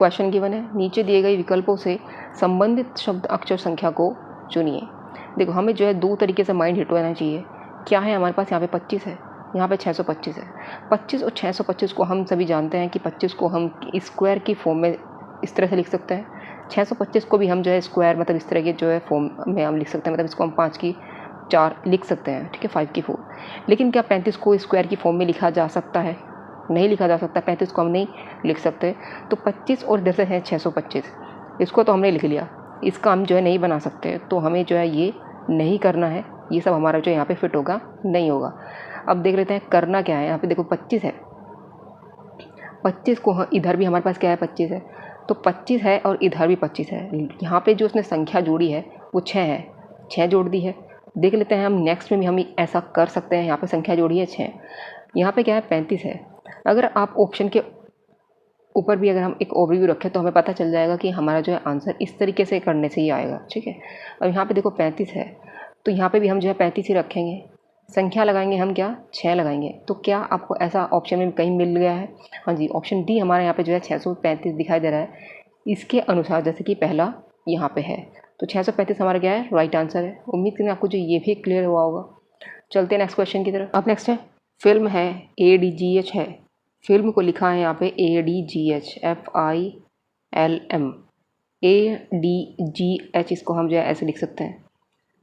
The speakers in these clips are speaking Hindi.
क्वेश्चन गिवन है, नीचे दिए गए विकल्पों से संबंधित शब्द अक्षर संख्या को चुनिए। देखो हमें जो है दो तरीके से माइंड हिट होना चाहिए। क्या है हमारे पास, यहाँ पे 25 है, यहाँ पे 625 है। 25 और 625 को हम सभी जानते हैं कि 25 को हम स्क्वायर की फॉर्म में इस तरह से लिख सकते हैं। 625 को भी हम जो है स्क्वायर मतलब इस तरह के जो है फॉर्म में हम लिख सकते हैं, मतलब इसको हम 5 की 4 लिख सकते हैं, ठीक है, 5 की 4। लेकिन क्या 35 को स्क्वायर की फॉर्म में लिखा जा सकता है? नहीं लिखा जा सकता। 35 को हम नहीं लिख सकते। तो 25 और इधर से है 625, इसको तो हमने लिख लिया, इसका हम जो है नहीं बना सकते। तो हमें जो है ये नहीं करना है, ये सब हमारा जो यहाँ पे फिट होगा नहीं होगा। अब देख लेते हैं करना क्या है। यहाँ पे देखो 25 है, 25 को इधर भी हमारे पास क्या है 25 है, तो 25 है और इधर भी 25 है। यहाँ पे जो उसने संख्या जोड़ी है वो 6 है, 6 जोड़ दी है। देख लेते हैं हम नेक्स्ट में भी हम ऐसा कर सकते हैं। यहाँ पे संख्या जोड़ी है 6, यहाँ पे क्या है 35 है। अगर आप ऑप्शन के ऊपर भी अगर हम एक ओवरव्यू रखें तो हमें पता चल जाएगा कि हमारा जो है आंसर इस तरीके से करने से ही आएगा, ठीक है। और यहाँ पे देखो 35 है, तो यहाँ पे भी हम जो है 35 ही रखेंगे। संख्या लगाएंगे हम क्या, 6 लगाएंगे। तो क्या आपको ऐसा ऑप्शन में कहीं मिल गया है? हाँ जी, ऑप्शन डी हमारे यहाँ पे जो है 635 दिखाई दे रहा है इसके अनुसार, जैसे कि पहला यहाँ पे है। तो 635 हमारा क्या है, राइट आंसर है। उम्मीद करें आपको जो ये भी क्लियर हुआ होगा। चलते हैं नेक्स्ट क्वेश्चन की तरफ। अब नेक्स्ट है, फिल्म है ADGH है, फिल्म को लिखा है यहाँ पे ADGH FILM ADGH, इसको हम जो है ऐसे लिख सकते हैं।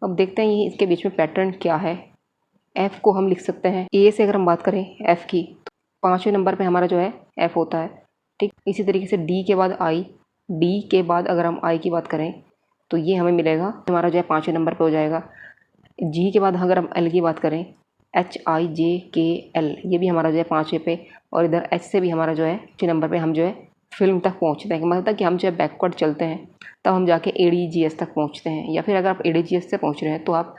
अब देखते हैं ये इसके बीच में पैटर्न क्या है। F को हम लिख सकते हैं, A से अगर हम बात करें F की तो 5वें नंबर पे हमारा जो है F होता है, ठीक। इसी तरीके से D के बाद I, D के बाद अगर हम I की बात करें तो ये हमें मिलेगा, हमारा जो है 5वें नंबर पे हो जाएगा। G के बाद अगर हम L की बात करें HIJKL, ये भी हमारा जो है 5वें पे। और इधर H से भी हमारा जो है 6 नंबर पे हम जो है फिल्म तक पहुंचते हैं। मतलब कि हम जो है बैकवर्ड चलते हैं तब हम जाके ADGS तक पहुंचते हैं, या फिर अगर आप ADGS से पहुंच रहे हैं तो आप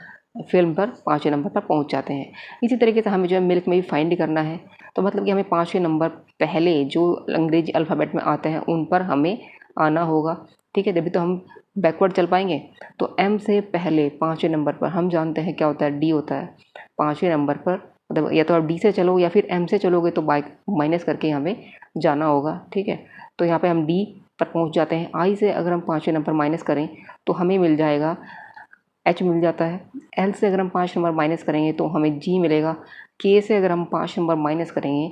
फिल्म पर 5वें नंबर पर पहुंच जाते हैं। इसी तरीके से हमें जो है मिल्क में भी फाइंड करना है। तो मतलब कि हमें 5वें नंबर पहले जो अंग्रेजी अल्फ़ाबेट में आते हैं उन पर हमें आना होगा, ठीक है, तभी तो हम बैकवर्ड चल पाएंगे। तो M से पहले 5वें नंबर पर हम जानते हैं क्या होता है, D होता है। 5वें नंबर पर मतलब या तो आप D से चलो या फिर M से चलोगे तो माइनस करके हमें जाना होगा, ठीक है। तो यहाँ पे हम D पर पहुँच जाते हैं। I से अगर हम 5वें नंबर माइनस करें तो हमें मिल जाएगा H मिल जाता है। L से अगर हम 5 नंबर माइनस करेंगे तो हमें G मिलेगा। K से अगर हम 5 नंबर माइनस करेंगे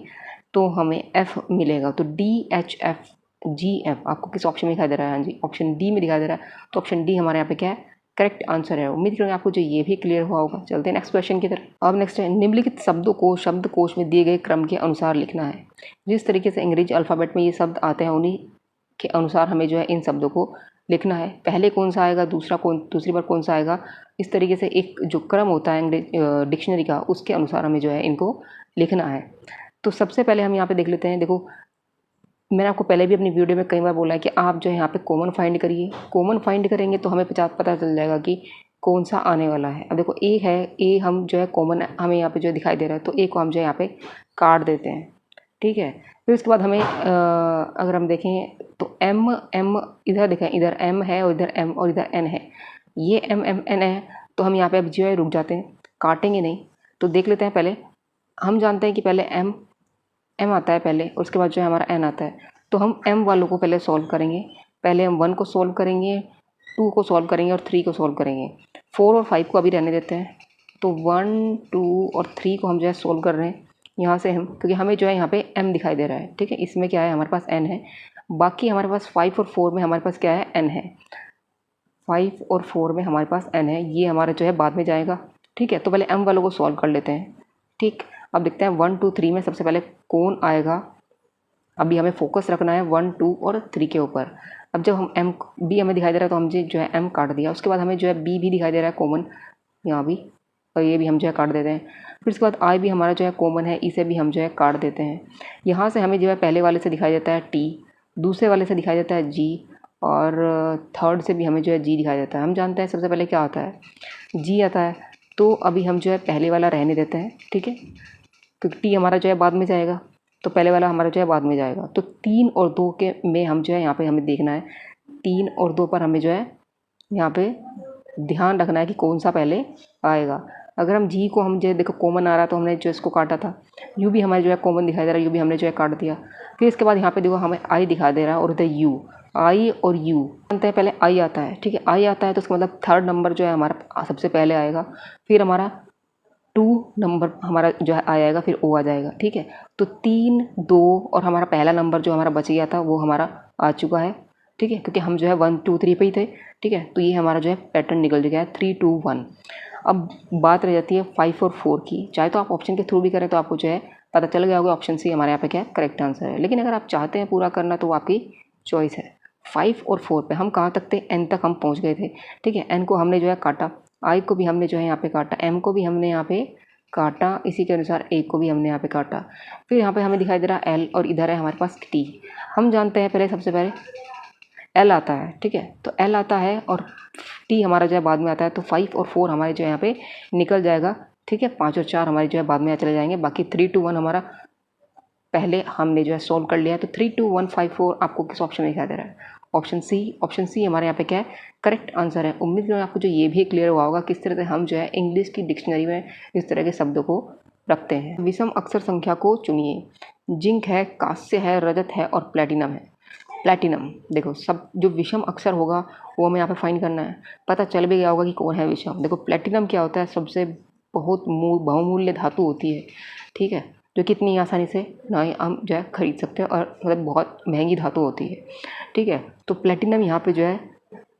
तो हमें F मिलेगा। तो DHFGF आपको किस ऑप्शन में दिखाई दे रहा है? हाँ जी, ऑप्शन डी में दिखाई दे रहा है। तो ऑप्शन डी हमारे यहाँ पे क्या है, करेक्ट आंसर है। उम्मीद करूँगा आपको जो ये भी क्लियर हुआ होगा। चलते हैं नेक्स्ट क्वेश्चन की तरफ। अब नेक्स्ट है, निम्नलिखित शब्दों को शब्दकोश में दिए गए क्रम के अनुसार लिखना है। जिस तरीके से अंग्रेजी अल्फ़ाबेट में ये शब्द आते हैं उन्हीं के अनुसार हमें जो है इन शब्दों को लिखना है। पहले कौन सा आएगा, दूसरी बार कौन सा आएगा, इस तरीके से एक जो क्रम होता है डिक्शनरी का, उसके अनुसार हमें जो है इनको लिखना है। तो सबसे पहले हम यहाँ पे देख लेते हैं। देखो मैंने आपको पहले भी अपनी वीडियो में कई बार बोला है कि आप जो है यहाँ पे कॉमन फाइंड करिए। कॉमन फाइंड करेंगे तो हमें पता चल जाएगा कि कौन सा आने वाला है। अब देखो ए है, ए हम जो है कॉमन हमें यहाँ पे जो दिखाई दे रहा है, तो ए को हम जो है यहाँ पे काट देते हैं, ठीक है। फिर उसके बाद हमें अगर हम देखें तो एम इधर देखें, इधर एम है और इधर एम और इधर एन है। ये एम एन है, तो हम यहाँ पे अब जो है रुक जाते हैं, काटेंगे नहीं। तो देख लेते हैं, पहले हम जानते हैं कि पहले एम आता है पहले, उसके बाद जो है हमारा एन आता है। तो हम एम वालों को पहले सॉल्व करेंगे। पहले हम 1 को सॉल्व करेंगे, 2 को सॉल्व करेंगे और 3 को सॉल्व करेंगे। 4 और 5 को अभी रहने देते हैं। तो 1, 2 और 3 को हम जो है सॉल्व कर रहे हैं यहाँ से हम, क्योंकि हमें जो है यहाँ पे एम दिखाई दे रहा है, ठीक है। इसमें क्या है, हमारे पास एन है। बाकी हमारे पास 5 और 4 में हमारे पास क्या है, एन है। 5 और 4 में हमारे पास एन है, ये हमारा जो है बाद में जाएगा, ठीक है। तो पहले एम वालों को सॉल्व कर लेते हैं, ठीक। अब देखते हैं 1, 2, 3 में सबसे पहले कौन आएगा। अभी हमें फोकस रखना है 1, 2 और 3 के ऊपर। अब जब हम एम बी हमें दिखाई दे रहा है तो हम जो है एम काट दिया। उसके बाद हमें जो है बी भी दिखाई दे रहा है कॉमन यहाँ भी, और ये भी हम जो है काट देते हैं। फिर उसके बाद आई भी हमारा जो है कॉमन है, इसे भी हम जो है काट देते हैं। यहाँ से हमें जो है पहले वाले से दिखाई देता है टी, दूसरे वाले से दिखाई देता है जी, और थर्ड से भी हमें जो है जी दिखाई देता है। हम जानते हैं सबसे पहले क्या आता है, जी आता है। तो अभी हम जो है पहले वाला रहने देते हैं, ठीक है, क्योंकि टी हमारा जो है बाद में जाएगा, तो पहले वाला हमारा जो है बाद में जाएगा। तो 3 और 2 के में हम जो है यहाँ पे हमें देखना है, 3 और 2 पर हमें जो है यहाँ पे ध्यान रखना है कि कौन सा पहले आएगा। अगर हम जी को हम जो देखो कॉमन आ रहा तो हमने जो इसको काटा था, यू भी हमारे जो है कॉमन दिखाई दे रहा है, यू भी हमने जो है काट दिया। फिर इसके बाद यहाँ पे देखो हमें आई दिखा दे रहा है और उधर यू, आई और यू जानते हैं पहले आई आता है, ठीक है। आई आता है तो उसका मतलब थर्ड नंबर जो है हमारा सबसे पहले आएगा, फिर हमारा 2 नंबर हमारा जो है आएगा, फिर ओ आ जाएगा, ठीक है। तो 3 2 और हमारा पहला नंबर जो हमारा बच गया था वो हमारा आ चुका है, ठीक है, क्योंकि हम जो है 1 2 3 पे ही थे, ठीक है। तो ये हमारा जो है पैटर्न निकल गया है 3 2 1। अब बात रह जाती है 5 और 4 की। चाहे तो आप ऑप्शन के थ्रू भी करें तो आपको जो है पता चल गया होगा ऑप्शन सी हमारे यहाँ पे क्या है करेक्ट आंसर है, लेकिन अगर आप चाहते हैं पूरा करना तो वो आपकी चॉइस है। 5 और 4 पे हम कहाँ तक थे, एन तक हम पहुँच गए थे, ठीक है। एन को हमने जो है काटा, आई को भी हमने जो है यहाँ पे काटा, एम को भी हमने यहाँ पे काटा, इसी के अनुसार ए को भी हमने यहाँ पे काटा। फिर यहाँ पे हमें दिखाई दे रहा है एल और इधर है हमारे पास टी। हम जानते हैं पहले सबसे पहले एल आता है, ठीक है। तो एल आता है और टी हमारा जो है बाद में आता है, तो 5 और 4 हमारे जो है यहाँ पे निकल जाएगा, ठीक है। 5 और 4 हमारे जो है बाद में चले जाएंगे, बाकी 3 2 1 हमारा पहले हमने जो है सॉल्व कर लिया है। तो 3 2 1 5 4 आपको किस ऑप्शन में दिखाई दे रहा है, ऑप्शन सी। ऑप्शन सी हमारे यहाँ पे क्या है करेक्ट आंसर है। उम्मीद करूँ आपको जो ये भी क्लियर हुआ होगा किस तरह से हम जो है इंग्लिश की डिक्शनरी में इस तरह के शब्दों को रखते हैं। विषम अक्षर संख्या को चुनिए। जिंक है, कांस्य है, रजत है और प्लेटिनम है। प्लेटिनम देखो सब जो विषम अक्षर होगा वो हमें यहाँ पे फाइंड करना है। पता चल भी गया होगा कि कौन है विषम। देखो प्लेटिनम क्या होता है, सबसे बहुत बहुमूल्य धातु होती है, ठीक है, जो कि इतनी आसानी से ना ही हम जो है खरीद सकते हैं और मतलब बहुत महंगी धातु होती है, ठीक है। तो प्लेटिनम यहाँ पे जो है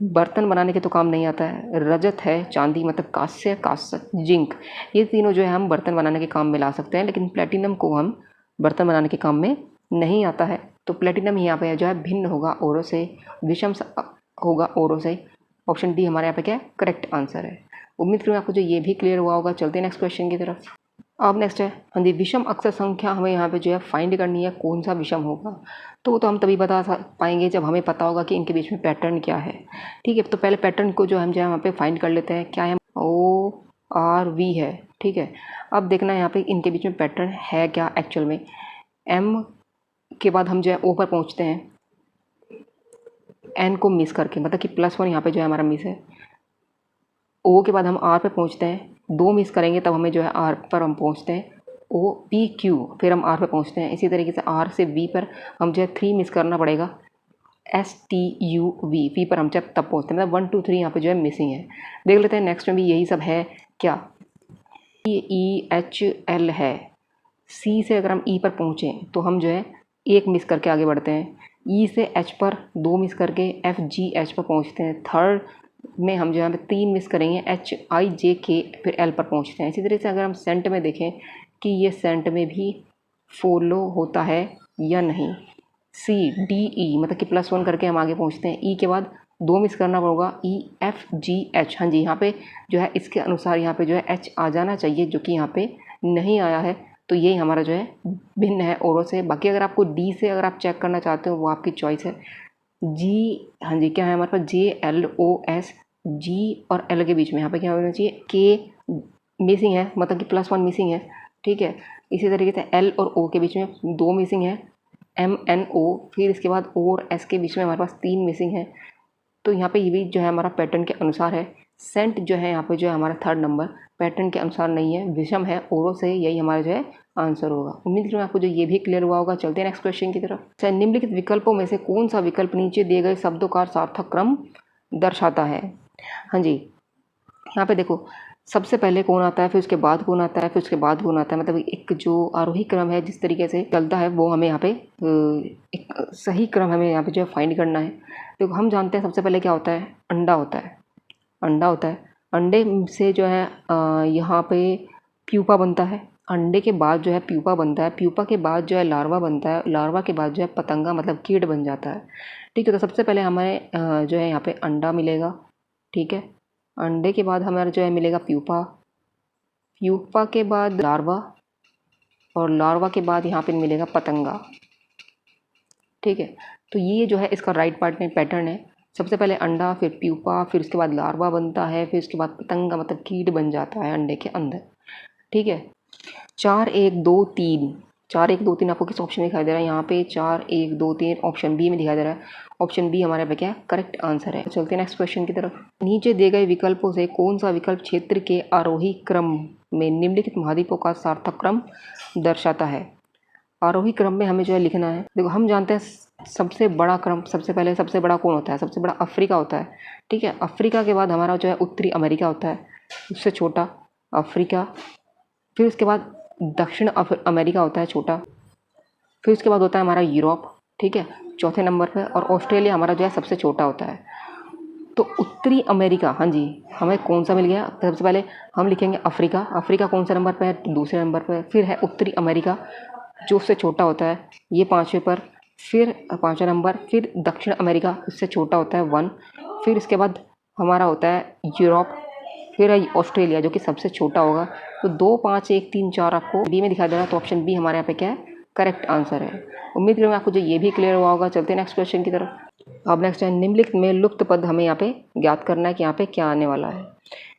बर्तन बनाने के तो काम नहीं आता है। रजत है चांदी मतलब कांस्य, कांस्य, जिंक, ये तीनों जो है हम बर्तन बनाने के काम में ला सकते हैं, लेकिन प्लेटिनम को हम बर्तन बनाने के काम में नहीं आता है। तो प्लेटिनम यहाँ पे जो है भिन्न होगा औरों से, विषम होगा औरों से। ऑप्शन डी हमारे यहाँ पे क्या है करेक्ट आंसर है। उम्मीद करूँ आपको जो ये भी क्लियर हुआ होगा। चलते हैं नेक्स्ट क्वेश्चन की तरफ। अब नेक्स्ट है हाँ जी, विषम अक्षर संख्या हमें यहाँ पे जो है फाइंड करनी है, कौन सा विषम होगा। तो वो तो हम तभी बता पाएंगे जब हमें पता होगा कि इनके बीच में पैटर्न क्या है, ठीक है। तो पहले पैटर्न को जो हम जो है वहाँ पे फाइंड कर लेते हैं। क्या है, ओ आर वी है, ठीक है। अब देखना है यहाँ पे इनके बीच में पैटर्न है क्या एक्चुअल में। एम के बाद हम जो है ओ पर पहुँचते हैं, एन को मिस करके, मतलब कि +1 यहाँ पे जो है हमारा मिस है। ओ के बाद हम आर पे पहुँचते हैं, 2 मिस करेंगे तब हमें जो है आर पर हम पहुँचते हैं। ओ पी क्यू, फिर हम आर पे पहुँचते हैं। इसी तरीके से आर से वी पर हम जो है 3 मिस करना पड़ेगा, s t u v, v पर हम जब तब पहुँचते हैं, मतलब 1 2 3 यहाँ पे जो है मिसिंग है। देख लेते हैं नेक्स्ट में भी यही सब है क्या। ई एच एल है। सी से अगर हम ई पर पहुँचें तो हम जो है 1 मिस करके आगे बढ़ते हैं। ई से एच पर 2 मिस करके एफ जी एच पर पहुँचते हैं। थर्ड में हम जो है 3 मिस करेंगे, एच आई जे के, फिर एल पर पहुँचते हैं। इसी तरह से अगर हम सेंट में देखें कि ये सेंट में भी फॉलो होता है या नहीं। सी डी ई मतलब कि +1 करके हम आगे पहुँचते हैं। ई के बाद 2 मिस करना पड़ेगा, ई एफ जी एच, हाँ जी, यहाँ पे जो है इसके अनुसार यहाँ पे जो है एच आ जाना चाहिए, जो कि यहाँ पे नहीं आया है। तो यही हमारा जो है भिन्न है औरों से। बाकी अगर आपको डी से अगर आप चेक करना चाहते हो वो आपकी चॉइस है। जी, हाँ जी, क्या है हमारे पास जे एल ओ एस, जी और एल के बीच में यहाँ पे क्या होना चाहिए, के मिसिंग है, मतलब कि +1 मिसिंग है, ठीक है। इसी तरीके से एल और ओ के बीच में 2 मिसिंग है, एम एन ओ, फिर इसके बाद ओ और एस के बीच में हमारे पास 3 मिसिंग है। तो यहाँ पे ये भी जो है हमारा पैटर्न के अनुसार है। सेंट जो है यहाँ पे जो है हमारा थर्ड नंबर पैटर्न के अनुसार नहीं है, विषम है औरों से, यही हमारा जो है आंसर होगा। उम्मीद करूँ आपको जो ये भी क्लियर हुआ होगा। चलते हैं नेक्स्ट क्वेश्चन की तरफ। अच्छा, निम्नलिखित विकल्पों में से कौन सा विकल्प नीचे दिए गए शब्दों का सार्थक क्रम दर्शाता है। हाँ जी, यहाँ पे देखो सबसे पहले कौन आता है, फिर उसके बाद कौन आता है, फिर उसके बाद कौन आता है, मतलब एक जो आरोही क्रम है जिस तरीके से चलता है वो हमें यहाँ पे एक सही क्रम हमें यहाँ पे जो है फाइंड करना है। तो हम जानते हैं सबसे पहले क्या होता है, अंडा होता है। अंडा होता है, अंडे से जो है यहाँ पे प्यूपा बनता है। अंडे के बाद जो है प्यूपा बनता है, प्यूपा के बाद जो है लार्वा बनता है, लार्वा के बाद जो है पतंगा मतलब कीट बन जाता है, ठीक है। तो सबसे पहले हमें जो है यहाँ पे अंडा मिलेगा, ठीक है। अंडे के बाद हमारा जो है मिलेगा प्यूपा, प्यूपा के बाद लार्वा, और लार्वा के बाद यहाँ पे मिलेगा पतंगा, ठीक है। तो ये जो है इसका राइट पार्ट में पैटर्न है। सबसे पहले अंडा, फिर प्यूपा, फिर उसके बाद लार्वा बनता है, फिर उसके बाद पतंगा मतलब कीट बन जाता है अंडे के अंदर, ठीक है। 4 1 2 3 4 1 2 3 आपको किस ऑप्शन में दिखाई दे रहा है? यहाँ पे 4 1 2 3 ऑप्शन बी में दिखाई दे रहा है। ऑप्शन बी हमारे पे क्या है? करेक्ट आंसर है। चलते हैं नेक्स्ट क्वेश्चन की तरफ। नीचे दिए गए विकल्पों से कौन सा विकल्प क्षेत्र के आरोही क्रम में निम्नलिखित महाद्वीपों का सार्थक क्रम दर्शाता है? आरोही क्रम में हमें जो है लिखना है। देखो हम जानते हैं सबसे बड़ा क्रम, सबसे पहले सबसे बड़ा कौन होता है? सबसे बड़ा अफ्रीका होता है, ठीक है। अफ्रीका के बाद हमारा जो है उत्तरी अमेरिका होता है, उससे छोटा अफ्रीका, फिर उसके बाद दक्षिण अमेरिका होता है छोटा, फिर उसके बाद होता है हमारा यूरोप, ठीक है, चौथे नंबर पर, और ऑस्ट्रेलिया हमारा जो है सबसे छोटा होता है। तो उत्तरी अमेरिका, हाँ जी, हमें कौन सा मिल गया? सबसे पहले हम लिखेंगे अफ्रीका। अफ्रीका कौन सा नंबर पर है? दूसरे नंबर पर। फिर है उत्तरी अमेरिका जो उससे छोटा होता है, ये पाँचवें पर। फिर पाँचवा नंबर, फिर दक्षिण अमेरिका, उससे छोटा होता है 1। फिर इसके बाद हमारा होता है यूरोप, फिर है ऑस्ट्रेलिया जो कि सबसे छोटा होगा। तो 2 5 1 3 4 आपको बी में दिखाई दे रहा है, तो ऑप्शन बी हमारे यहाँ पे क्या है? करेक्ट आंसर है। उम्मीद करूँगा आपको जो ये भी क्लियर हुआ होगा। चलते हैं नेक्स्ट क्वेश्चन की तरफ। अब नेक्स्ट है निम्नलिखित में लुप्त पद हमें यहाँ पे ज्ञात करना है कि यहाँ पे क्या आने वाला है,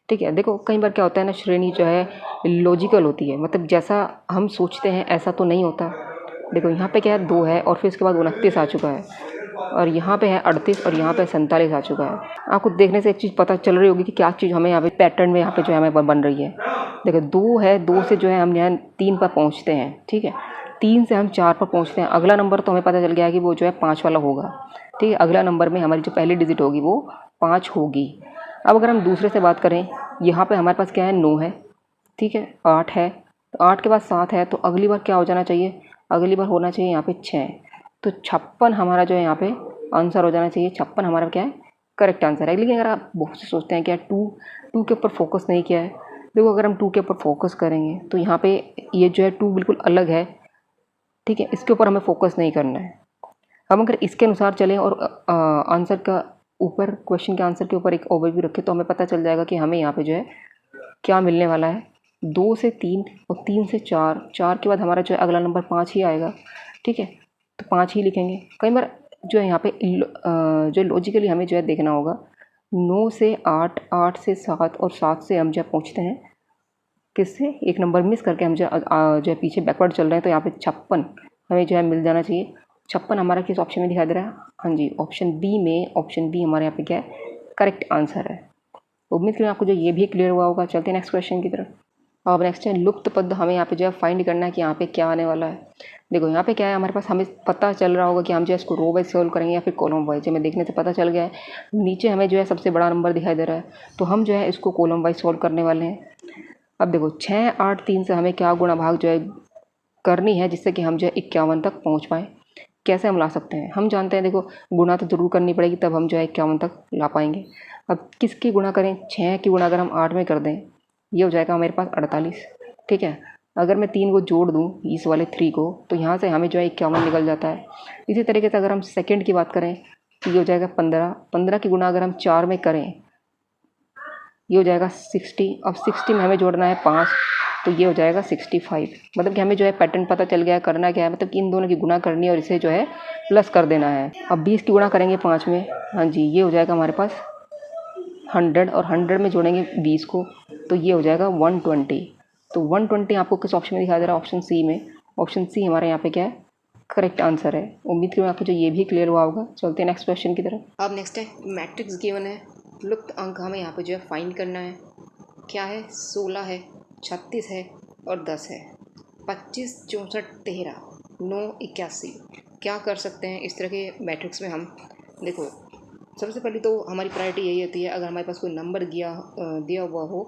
ठीक है। देखो कई बार क्या होता है ना, श्रेणी जो है लॉजिकल होती है, मतलब जैसा हम सोचते हैं ऐसा तो नहीं होता। देखो यहाँ पे क्या है? 2 है, और फिर उसके बाद 29 आ चुका है, और यहाँ पे है 38, और यहाँ पे 47 आ चुका है। आपको देखने से एक चीज़ पता चल रही होगी कि क्या चीज़ हमें यहाँ पे पैटर्न में यहाँ पे जो है हमें बन रही है। देखो 2 है, 2 से जो है हम यहाँ 3 पर पहुँचते हैं, ठीक है। 3 से हम 4 पर पहुँचते हैं। अगला नंबर तो हमें पता चल गया है कि वो जो है 5 वाला होगा, ठीक है। अगला नंबर में हमारी जो पहली डिजिट होगी वो 5 होगी। अब अगर हम दूसरे से बात करें, यहाँ पे हमारे पास क्या है? 9 है, ठीक है, 8 है, तो 8 के बाद 7 है, तो अगली बार क्या हो जाना चाहिए? अगली बार होना चाहिए यहाँ पे 6। तो 56 हमारा जो है यहाँ पे आंसर हो जाना चाहिए। 56 हमारा क्या है? करेक्ट आंसर है। लेकिन अगर आप बहुत से सोचते हैं कि यार टू के ऊपर फोकस नहीं किया है, देखो अगर हम 2 के ऊपर फोकस करेंगे तो यहाँ पे ये जो है 2 बिल्कुल अलग है, ठीक है, इसके ऊपर हमें फोकस नहीं करना है। हम अगर इसके अनुसार चलें और आंसर का ऊपर, क्वेश्चन के आंसर के ऊपर एक ओवरव्यू रखें, तो हमें पता चल जाएगा कि हमें यहाँ पे जो है क्या मिलने वाला है। 2 से 3 और 3 से 4, 4 के बाद हमारा जो है अगला नंबर 5 ही आएगा, ठीक है, तो 5 ही लिखेंगे। कई बार जो है यहाँ पे जो लॉजिकली हमें जो है देखना होगा, 9 से 8, 8 से 7, और 7 से हम जो है पहुँचते हैं किससे? एक नंबर मिस करके हम जो है पीछे बैकवर्ड चल रहे हैं। तो यहाँ पे 56 हमें जो है मिल जाना चाहिए। 56 हमारा किस ऑप्शन में दिखाई दे रहा है? हाँ जी, ऑप्शन बी में। ऑप्शन बी हमारे यहाँ पे क्या है? करेक्ट आंसर है। उम्मीद करें आपको जो ये भी क्लियर हुआ होगा। चलते हैं नेक्स्ट क्वेश्चन की तरफ। अब नेक्स्ट है लुप्त पद। हमें यहाँ पे जो है फाइंड करना है कि यहाँ पे क्या आने वाला है। देखो यहाँ पे क्या है, हमारे पास हमें पता चल रहा होगा कि हम जो है इसको रो वाइज सॉल्व करेंगे या फिर कॉलम वाइज। हमें देखने से पता चल गया है, नीचे हमें जो है सबसे बड़ा नंबर दिखाई दे रहा है, तो हम जो है इसको कॉलम वाइज सॉल्व करने वाले हैं। अब देखो 6 8 3 से हमें क्या गुणा भाग जो है करनी है, जिससे कि हम जो है 51 तक पहुँच पाएँ। कैसे हम ला सकते हैं? हम जानते हैं, देखो गुणा तो ज़रूर करनी पड़ेगी, तब हम जो है 51 तक ला पाएंगे। अब किसकी गुणा करें? 6 की गुणा अगर हम 8 में कर दें, ये हो जाएगा मेरे पास 48, ठीक है। अगर मैं 3 को जोड़ दूँ इस वाले 3 को, तो यहाँ से हमें जो है 51 निकल जाता है। इसी तरीके से अगर हम सेकंड की बात करें तो ये हो जाएगा 15। 15 की गुणा अगर हम 4 में करें, ये हो जाएगा 60। अब 60 में हमें जोड़ना है 5, तो ये हो जाएगा 65। मतलब कि हमें जो है पैटर्न पता चल गया है। करना क्या है, मतलब कि इन दोनों की गुणा करनी है और इसे जो है प्लस कर देना है। अब 20 की गुणा करेंगे 5 में, हाँ जी, ये हो जाएगा हमारे पास 100, और 100 में जोड़ेंगे 20 को, तो ये हो जाएगा 120। तो 120 आपको किस ऑप्शन में दिखाई दे रहा है? ऑप्शन सी में। ऑप्शन सी हमारे यहाँ पे क्या है? करेक्ट आंसर है। उम्मीद करूँ आपको जो ये भी क्लियर हुआ होगा। चलते हैं नेक्स्ट क्वेश्चन की तरफ। अब नेक्स्ट है मैट्रिक्स गिवन है, लुप्त अंक हमें यहाँ पे जो है फाइंड करना है। क्या है? 16 है, 36 है और 10 है। 25 64 13 9 81। क्या कर सकते हैं इस तरह के मैट्रिक्स में हम? देखो सबसे पहले तो हमारी प्रायोरिटी यही होती है, अगर हमारे पास कोई नंबर दिया हुआ हो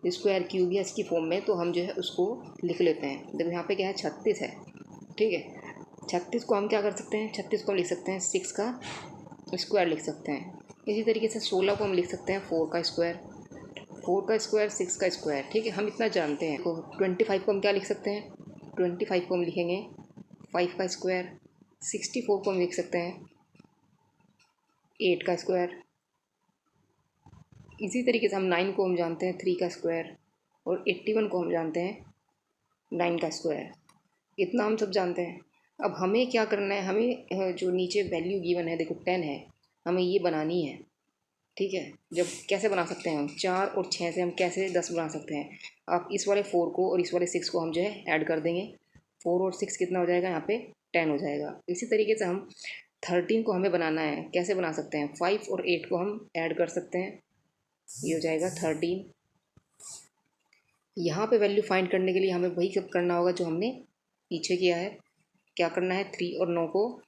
स्क्वायर क्यूब या इसकी फॉर्म में, तो हम जो है उसको लिख लेते हैं। देखो यहाँ पे क्या है? 36 है, ठीक है। 36 को हम क्या कर सकते हैं? 36 को हम लिख सकते हैं 6 का स्क्वायर लिख सकते हैं। इसी तरीके से 16 को हम लिख सकते हैं 4 का स्क्वायर, 4 का स्क्वायर 6 का स्क्वायर, ठीक है, हम इतना जानते हैं। तो 25 को हम क्या लिख सकते हैं? 25 को हम लिखेंगे 5 का स्क्वायर। 64 को हम लिख सकते हैं 8 का स्क्वायर। इसी तरीके से हम 9 को हम जानते हैं 3 का स्क्वायर, और 81 को हम जानते हैं 9 का स्क्वायर। इतना हम सब जानते हैं। अब हमें क्या करना है? हमें जो नीचे वैल्यू गिवन है, देखो 10 है, हमें ये बनानी है, ठीक है। जब कैसे बना सकते हैं हम? 4 और 6 से हम कैसे 10 बना सकते हैं? आप इस वाले 4 को और इस वाले 6 को हम जो है ऐड कर देंगे। 4 और 6 कितना हो जाएगा यहाँ पे 10 हो जाएगा। इसी तरीके से हम 13 को हमें बनाना है, कैसे बना सकते हैं, 5 और 8 को हम ऐड कर सकते हैं, ये हो जाएगा 13। यहाँ पे वैल्यू फाइंड करने के लिए हमें वही सब करना होगा जो हमने पीछे किया है। क्या करना है, 3 और 9 को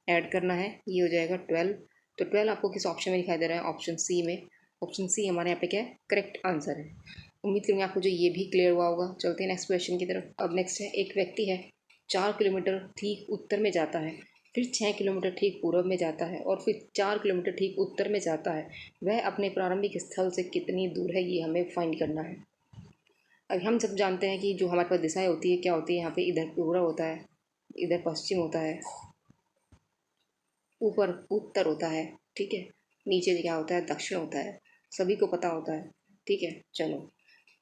ऐड करना है, ये हो जाएगा 12। तो 12 आपको किस ऑप्शन में दिखाई दे रहा है, ऑप्शन सी में। ऑप्शन सी हमारे यहाँ पे क्या है, करेक्ट आंसर है। उम्मीद करूँगी आपको जो ये भी क्लियर हुआ होगा। चलते हैं नेक्स्ट क्वेश्चन की तरफ। अब नेक्स्ट है, एक व्यक्ति है 4 किलोमीटर ठीक उत्तर में जाता है, फिर 6 किलोमीटर ठीक पूर्व में जाता है और फिर 4 किलोमीटर ठीक उत्तर में जाता है। वह अपने प्रारंभिक स्थल से कितनी दूर है, ये हमें फाइंड करना है। अब हम सब जानते हैं कि जो हमारे पास दिशाएं होती है क्या होती है, यहाँ पे इधर पूर्व होता है, इधर पश्चिम होता है, ऊपर उत्तर होता है, ठीक है, नीचे क्या होता है, दक्षिण होता है, सभी को पता होता है, ठीक है। चलो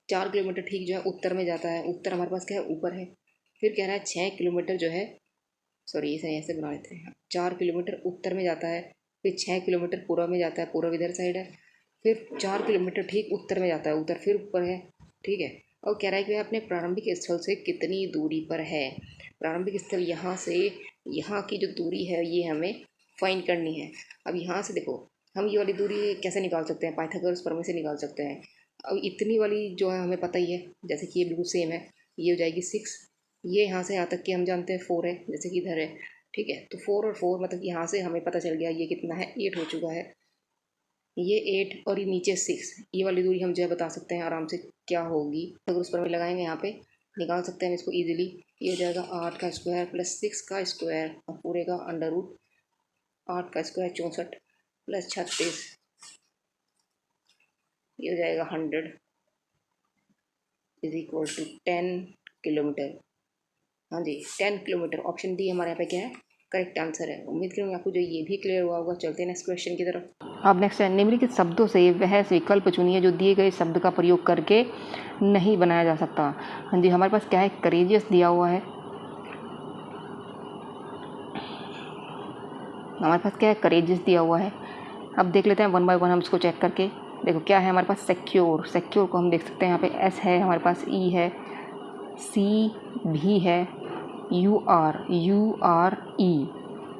4 किलोमीटर ठीक जो है उत्तर में जाता है, उत्तर हमारे पास क्या है, ऊपर है। फिर कह रहा है 6 किलोमीटर जो है, सॉरी इसे ऐसे बना लेते हैं, 4 किलोमीटर उत्तर में जाता है, फिर 6 किलोमीटर पूर्व में जाता है, पूर्व इधर साइड है, फिर 4 किलोमीटर ठीक उत्तर में जाता है, उत्तर फिर ऊपर है, ठीक है। और कह रहा है कि वह अपने प्रारंभिक स्थल से कितनी दूरी पर है। प्रारंभिक स्थल यहाँ से यहाँ की जो दूरी है ये हमें फाइंड करनी है। अब यहाँ से देखो हम ये वाली दूरी कैसे निकाल सकते हैं, पाइथागोरस प्रमेय से निकाल सकते हैं। अब इतनी वाली जो है हमें पता ही है, जैसे कि ये बिल्कुल सेम है, ये हो जाएगी 6, ये यहाँ से यहाँ तक कि हम जानते हैं 4 है, जैसे कि इधर है, ठीक है। तो 4 और 4 मतलब यहाँ से हमें पता चल गया ये कितना है, 8 हो चुका है, ये 8 और ये नीचे 6, ये वाली दूरी हम जो है बता सकते हैं आराम से क्या होगी। अगर उस पर भी लगाएंगे यहाँ पे निकाल सकते हैं इसको ईजिली। ये हो जाएगा 8 का स्क्वायर प्लस 6 का स्क्वायर और पूरे का अंडर रूट, 8 का स्क्वायर 64 प्लस 36, ये हो जाएगा 100 इज इक्वल टू 10 किलोमीटर। हाँ जी 10 किलोमीटर, ऑप्शन डी हमारे यहाँ पे क्या है, करेक्ट आंसर है। उम्मीद करूँगी आपको जो ये भी क्लियर हुआ होगा। चलते हैं नेक्स्ट क्वेश्चन की तरफ। अब नेक्स्ट है, निम्नलिखित शब्दों से वह विकल्प चुनिए जो दिए गए शब्द का प्रयोग करके नहीं बनाया जा सकता। हाँ जी हमारे पास क्या है, करेजियस दिया हुआ है, हमारे पास क्या है, करेजियस दिया हुआ है। अब देख लेते हैं वन बाय वन हम इसको चेक करके। देखो क्या है हमारे पास, सिक्योर, सिक्योर को हम देख सकते हैं यहाँ पे एस है, हमारे पास ई है, सी भी है, यू आर ई।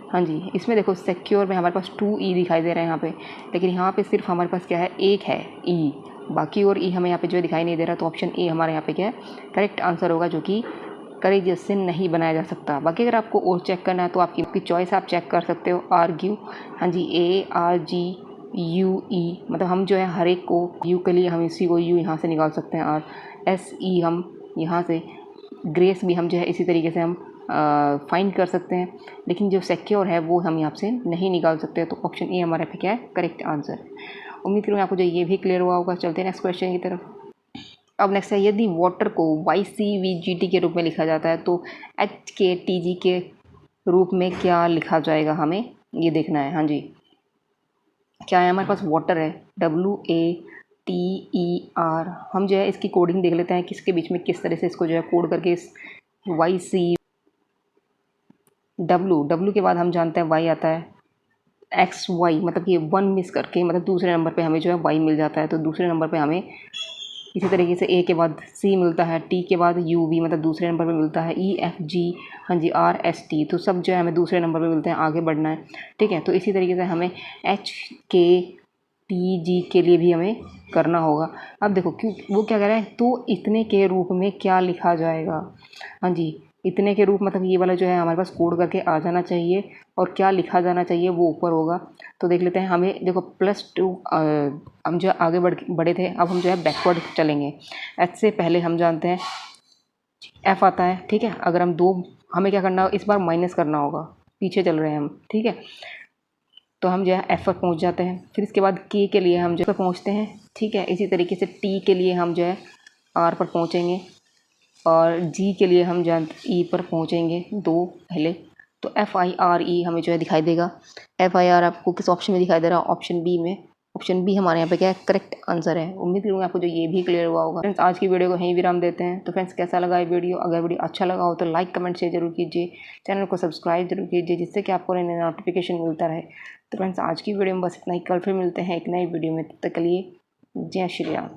हाँ जी इसमें देखो सिक्योर में हमारे पास 2 ई दिखाई दे रहे हैं यहाँ पे, लेकिन यहाँ पे सिर्फ हमारे पास क्या है, एक है ई, बाकी और ई हमें यहाँ पे जो दिखाई नहीं दे रहा। तो ऑप्शन ए हमारे यहाँ पे क्या है, करेक्ट आंसर होगा, जो कि करेजियस से नहीं बनाया जा सकता। बाकी अगर आपको और चेक करना है तो आपकी चॉइस आप चेक कर सकते हो, आर्ग्यू, हाँ जी ARG UE, मतलब हम जो है हर एक को यू के लिए हम इसी को यू यहाँ से निकाल सकते हैं, और SE हम यहाँ से, ग्रेस भी हम जो है इसी तरीके से हम फाइंड कर सकते हैं, लेकिन जो सिक्योर है वो हम यहाँ से नहीं निकाल सकते। तो ऑप्शन ए हमारे पे क्या है, करेक्ट आंसर। उम्मीद करूँगा आपको जो ये भी क्लियर हुआ होगा। चलते हैं नेक्स्ट क्वेश्चन की तरफ। अब नेक्स्ट है, यदि वाटर को YCVGT के रूप में लिखा जाता है तो HKTG के रूप में क्या लिखा जाएगा, हमें ये देखना है। हाँ जी क्या है हमारे पास, वाटर है WATER, हम जो है इसकी कोडिंग देख लेते हैं किसके बीच में किस तरह से इसको जो है कोड करके इस W के बाद हम जानते हैं Y आता है, XY मतलब ये 1 मिस करके मतलब दूसरे नंबर पे हमें जो है Y मिल जाता है। तो दूसरे नंबर पे हमें इसी तरीके से A के बाद C मिलता है, T के बाद UV मतलब दूसरे नंबर पे मिलता है, EFG, हाँ जी RST, तो सब जो है हमें दूसरे नंबर पे मिलते हैं, आगे बढ़ना है, ठीक है। तो इसी तरीके से हमें HKTG के लिए भी हमें करना होगा। अब देखो क्यों वो क्या कह रहा है, तो इतने के रूप में क्या लिखा जाएगा। हाँ जी इतने के रूप मतलब ये वाला जो है हमारे पास कोड करके आ जाना चाहिए, और क्या लिखा जाना चाहिए वो ऊपर होगा। तो देख लेते हैं, हमें देखो +2 हम जो आगे बढ़े थे, अब हम जो है बैकवर्ड चलेंगे। एच से पहले हम जानते हैं एफ आता है, ठीक है। अगर हम 2 हमें क्या करना होगा, इस बार माइनस करना होगा, पीछे चल रहे हैं हम, ठीक है। तो हम जो है एफ पर पहुँच जाते हैं, फिर इसके बाद के लिए हम जो है पहुँचते हैं, ठीक है। इसी तरीके से टी के लिए हम जो है आर पर पहुँचेंगे, और जी के लिए हम ई पर पहुँचेंगे 2 पहले। तो FIRE हमें जो है दिखाई देगा। FIR आपको किस ऑप्शन में दिखाई दे रहा है, ऑप्शन बी में। ऑप्शन बी हमारे यहाँ पे क्या है, करेक्ट आंसर है। उम्मीद करूँगा आपको जो ये भी क्लियर हुआ होगा। फ्रेंड्स आज की वीडियो को यहीं विराम देते हैं। तो फ्रेंड्स कैसा लगा ये वीडियो, अगर वीडियो अच्छा लगा हो तो लाइक कमेंट शेयर जरूर कीजिए, चैनल को सब्सक्राइब जरूर कीजिए, जिससे कि आपको नए नोटिफिकेशन मिलता रहे। तो फ्रेंड्स आज की वीडियो में बस इतना ही, कल फिर मिलते हैं एक नई वीडियो में, तब तक के लिए जय श्री राम।